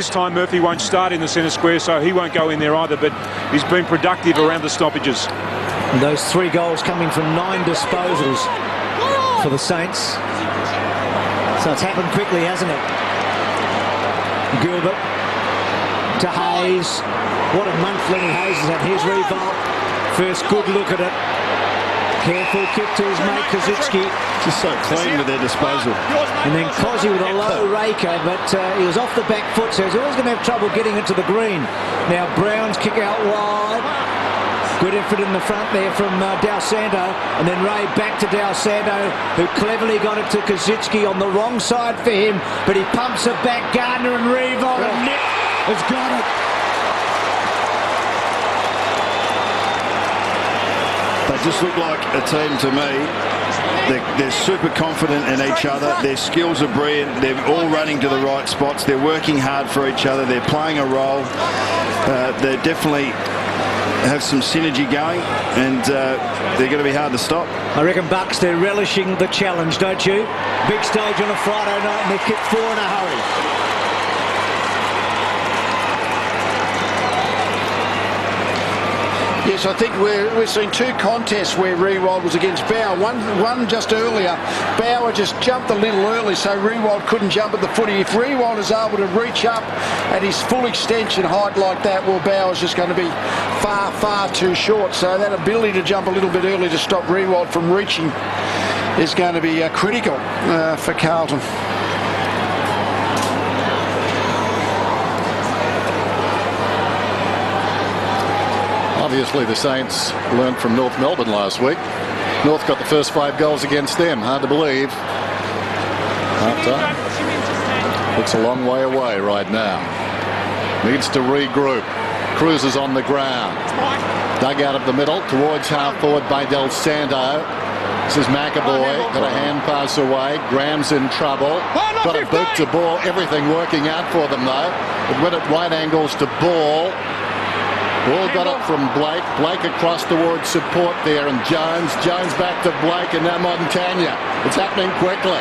This time Murphy won't start in the centre square, so he won't go in there either, but he's been productive around the stoppages. And those 3 goals coming from 9 disposals for the Saints. So it's happened quickly, hasn't it? Gilbert to Hayes. What a month Lenny Hayes has had. Here's Revolt. First good look at it. Careful kick to his mate Kazitsky. Just so clean with their disposal. And then Cozzy with a low raker, but he was off the back foot, so he's always going to have trouble getting it to the green. Now Brown's kick out wide. Good effort in the front there from Dal Santo, and then Ray back to Dal Santo, who cleverly got it to Kazitsky on the wrong side for him, but he pumps it back. Gardner and Revolt, and Nick has got it. They just look like a team to me. They're super confident in each other. Their skills are brilliant. They're all running to the right spots. They're working hard for each other. They're playing a role. They definitely have some synergy going, and they're going to be hard to stop. I reckon, Bucks, they're relishing the challenge, don't you? Big stage on a Friday night, and they've kicked 4 in a hurry. Yes, I think we're seeing 2 contests where Rewald was against Bauer. One just earlier, Bauer just jumped a little early, so Rewald couldn't jump at the footy. If Rewald is able to reach up at his full extension height like that, well, Bauer's just going to be far, far too short. So that ability to jump a little bit early to stop Rewald from reaching is going to be critical for Carlton. Obviously, the Saints learned from North Melbourne last week. North got the first 5 goals against them. Hard to believe. Half-time. Looks a long way away right now. Needs to regroup. Cruises on the ground. Dug out of the middle towards half forward by Del Santo. This is McAvoy. Got a hand pass away. Graham's in trouble. Got a boot to ball. Everything working out for them, though. It went at right angles to ball. Ball got it from Blake. Blake across towards support there, and Jones. Jones back to Blake, and now Montagna. It's happening quickly.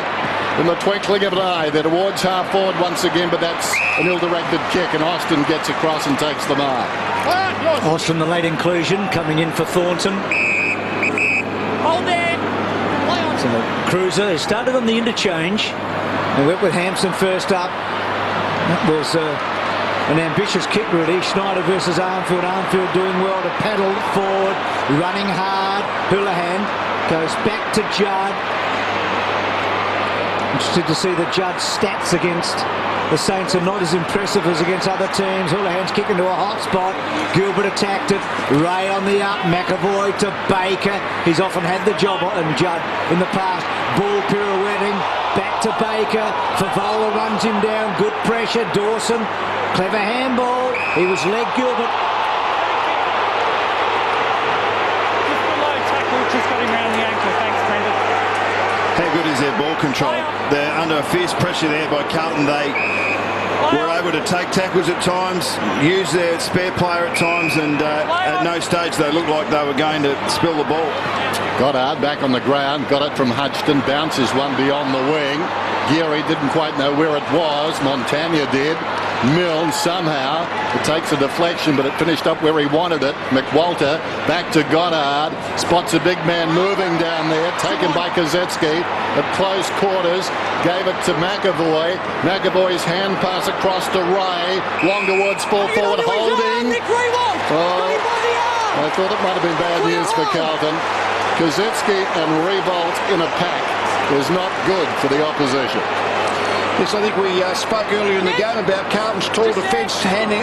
In the twinkling of an eye, they're towards half forward once again, but that's an ill-directed kick, and Austin gets across and takes the mark. Austin, the late inclusion, coming in for Thornton. Hold it. So the Cruiser has started on the interchange. They went with Hampson first up. That was an ambitious kick, really. Schneider versus Armfield. Armfield doing well to paddle forward, running hard. Houlihan goes back to Judd. Interested to see the Judd's stats against the Saints are not as impressive as against other teams. Houlihan's kick into a hot spot. Gilbert attacked it. Ray on the up. McAvoy to Baker. He's often had the job on Judd in the past. Ball pirouetting. Back to Baker. Favola runs him down. Good pressure. Dawson. Clever handball. He was leg Gilbert. Just below tackle, just got him round the ankle. Thanks, Brendan. How good is their ball control? They're under a fierce pressure there by Carlton. They were able to take tackles at times, use their spare player at times, and at no stage they looked like they were going to spill the ball. Goddard back on the ground, got it from Hudson, bounces one beyond the wing. Geary didn't quite know where it was. Montagna did. Milne somehow, it takes a deflection, but it finished up where he wanted it. McWalter back to Goddard, spots a big man moving down there, taken by Kazetsky at close quarters, gave it to McAvoy. McAvoy's hand pass across to Ray, long towards full forward, holding. Oh, I thought it might have been bad news for Carlton. Kazetsky and Revolt in a pack is not good for the opposition. Yes, I think we spoke earlier in the game about Carlton's tall defence standing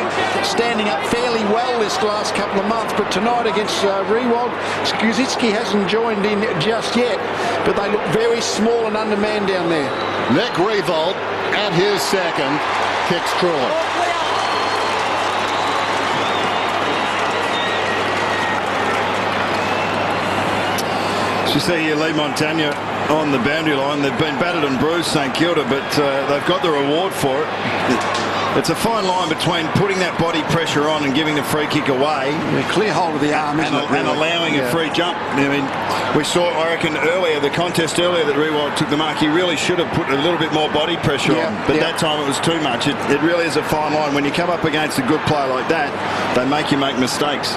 up fairly well this last couple of months, but tonight against Rewald, Kazitsky hasn't joined in just yet, but they look very small and undermanned down there. Nick Revolt at his second kicks Truant. As you see here, Lee Montagna on the boundary line. They've been battered and bruised, St Kilda, but they've got the reward for it. It's a fine line between putting that body pressure on and giving the free kick away. Clear hold of the arm, and allowing a free jump. I mean, we saw, I reckon, the contest earlier that Riewoldt took the mark. He really should have put a little bit more body pressure on, but that time it was too much. It really is a fine line. When you come up against a good player like that, they make you make mistakes.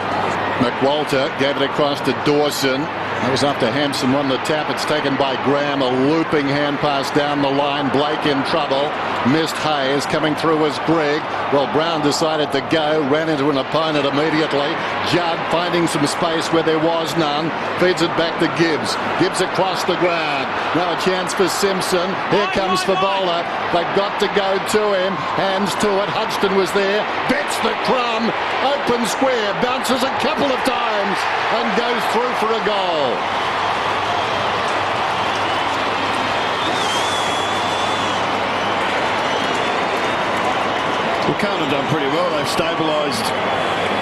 McWalter gave it across to Dawson. That was after Hampson won the tap. It's taken by Graham. A looping hand pass down the line. Blake in trouble. Missed Hayes. Coming through was Grigg. Well, Brown decided to go. Ran into an opponent immediately. Judd finding some space where there was none. Feeds it back to Gibbs. Gibbs across the ground. Now a chance for Simpson. Here comes Favola. They've got to go to him. Hands to it. Hodgson was there. Bets the crumb. Open square. Bounces a couple of times and goes through for a goal. Well, Carlton have done pretty well. They've stabilised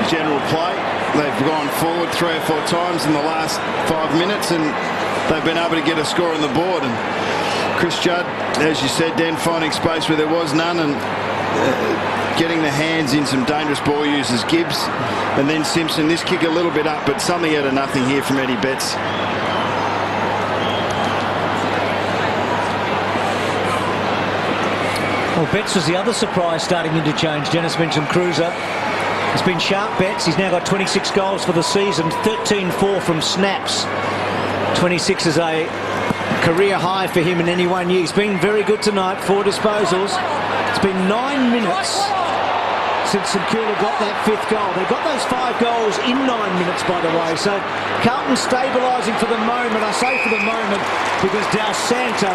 general play. They've gone forward 3 or 4 times in the last 5 minutes, and they've been able to get a score on the board. And Chris Judd, as you said, Dan, finding space where there was none, and getting the hands in some dangerous ball users. Gibbs and then Simpson. This kick a little bit up, but something out of nothing here from Eddie Betts. Well, Betts was the other surprise starting interchange. Dennis mentioned Cruiser. It's been sharp, Betts. He's now got 26 goals for the season, 13-4 from snaps. 26 is a career high for him in any 1 year. He's been very good tonight, 4 disposals. It's been 9 minutes since St Kilda got that 5th goal. They got those 5 goals in 9 minutes, by the way. So Carlton stabilising for the moment. I say for the moment because Del Santo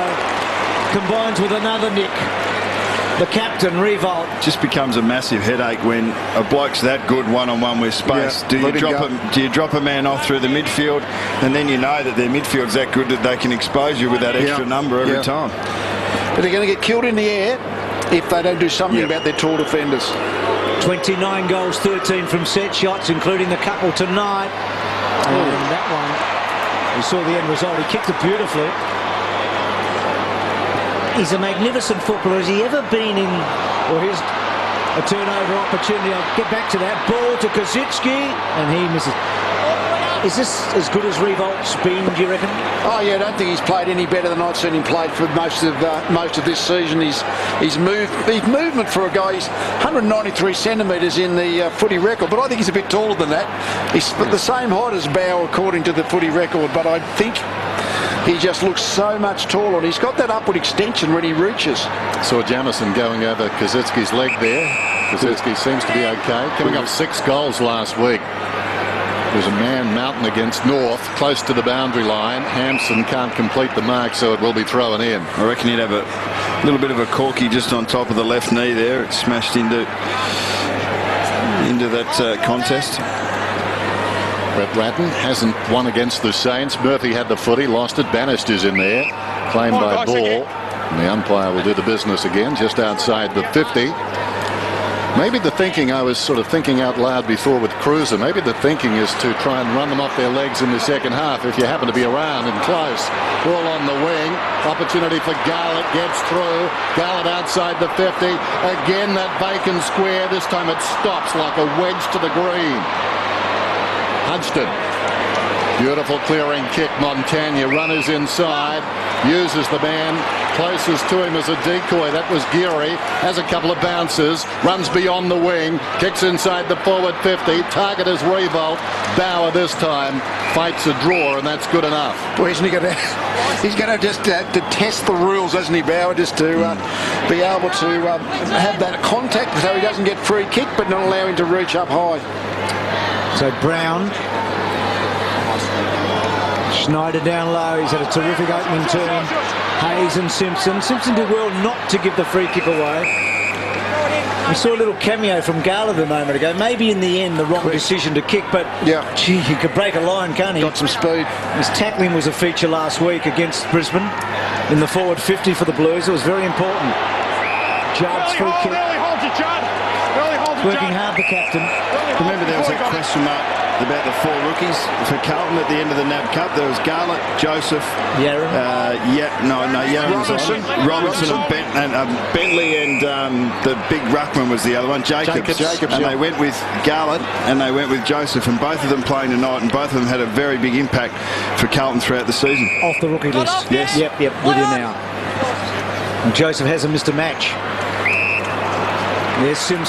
combines with another nick. The captain, Riewoldt. Just becomes a massive headache when a bloke's that good one-on-one with space. Do you drop a man off through the midfield, and then you know that their midfield's that good that they can expose you with that extra number every time. But they're going to get killed in the air if they don't do something about their tall defenders. 29 goals, 13 from set shots, including the couple tonight. And that one, we saw the end result. He kicked it beautifully. He's a magnificent footballer. Has he ever been in, or here's a turnover opportunity. I'll get back to that. Ball to Kosicki, and he misses. Is this as good as Riewoldt's been, do you reckon? Oh yeah, I don't think he's played any better than I've seen him play for most of this season. His movement for a guy, he's 193 centimetres in the footy record, but I think he's a bit taller than that. He's the same height as Bow according to the footy record, but I think he just looks so much taller, and he's got that upward extension when he reaches. Saw Jamison going over Kosicki's leg there. Kosicki seems to be okay. Coming up 6 goals last week. There's a man mountain against North, close to the boundary line. Hampson can't complete the mark, so it will be thrown in. I reckon he'd have a little bit of a corky just on top of the left knee there. It smashed into that contest. Brett Ratton hasn't won against the Saints. Murphy had the footy, lost it. Bannister's in there, claimed by Ball. And the umpire will do the business again, just outside the 50. Maybe the thinking, I was sort of thinking out loud before with Cruiser, maybe the thinking is to try and run them off their legs in the second half if you happen to be around and close. Ball on the wing, opportunity for Garlett, gets through. Garlett outside the 50. Again that vacant square, this time it stops like a wedge to the green. Hodgson, beautiful clearing kick. Montagna, runners inside, uses the man closest to him as a decoy. That was Geary, has a couple of bounces, runs beyond the wing, kicks inside the forward 50. Target is Riewoldt. Bauer this time fights a draw, and that's good enough. Well, isn't he going to? He's going to just to test the rules, hasn't he, Bauer? Just to be able to have that contact so he doesn't get free kick, but not allow him to reach up high. So Brown, Schneider down low. He's had a terrific opening turn. Hayes and Simpson. Simpson did well not to give the free kick away. We saw a little cameo from Garland a moment ago. Maybe in the end the wrong decision to kick, but gee, he could break a line, can't he? Got some speed. His tackling was a feature last week against Brisbane in the forward 50 for the Blues. It was very important. Judd's free kick. working hard, the captain. Remember there was a question mark about the 4 rookies for Carlton at the end of the NAB Cup. There was Garlett, Joseph, Yaron. Yaron Robinson and Bentley, and the big ruckman was the other one, Jacobs. And they went with Garlett and they went with Joseph, and both of them playing tonight, and both of them had a very big impact for Carlton throughout the season. Off the rookie list. Yes. Yep, with you now. And Joseph hasn't missed a match. There's Sims.